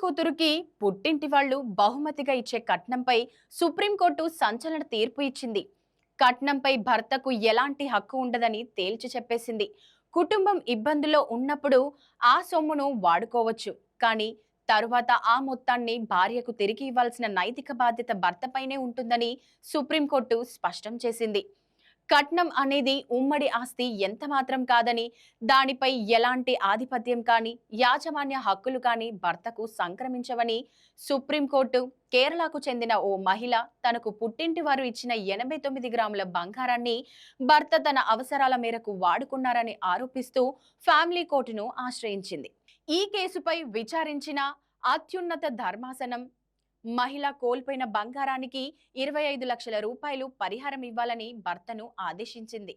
కూతురుకి పుట్టింటి వాళ్ళు బహుమతిగా ఇచ్చే కట్నంపై సుప్రీంకోర్టు సంచలన తీర్పు ఇచ్చింది. కట్నంపై భర్తకు ఎలాంటి హక్కు ఉండదని తేల్చి చెప్పేసింది. కుటుంబం ఇబ్బందుల్లో ఉన్నప్పుడు ఆ సొమ్మును వాడుకోవచ్చు, కానీ తరువాత ఆ మొత్తాన్ని భార్యకు తిరిగి ఇవ్వాల్సిన నైతిక బాధ్యత భర్తపైనే ఉంటుందని సుప్రీంకోర్టు స్పష్టం చేసింది. కట్నం అనేది ఉమ్మడి ఆస్తి ఎంత మాత్రం కాదని, దానిపై ఎలాంటి ఆధిపత్యం కానీ యాజమాన్య హక్కులు కానీ భర్తకు సంక్రమించవని సుప్రీంకోర్టు కేరళకు చెందిన ఓ మహిళ తనకు పుట్టింటి వారు ఇచ్చిన 89 గ్రాముల బంగారాన్ని భర్త తన అవసరాల మేరకు వాడుకున్నారని ఆరోపిస్తూ ఫ్యామిలీ కోర్టును ఆశ్రయించింది. ఈ కేసుపై విచారించిన అత్యున్నత ధర్మాసనం మహిళ కోల్పోయిన బంగారానికి 25 లక్షల రూపాయలు పరిహారం ఇవ్వాలని భర్తను ఆదేశించింది.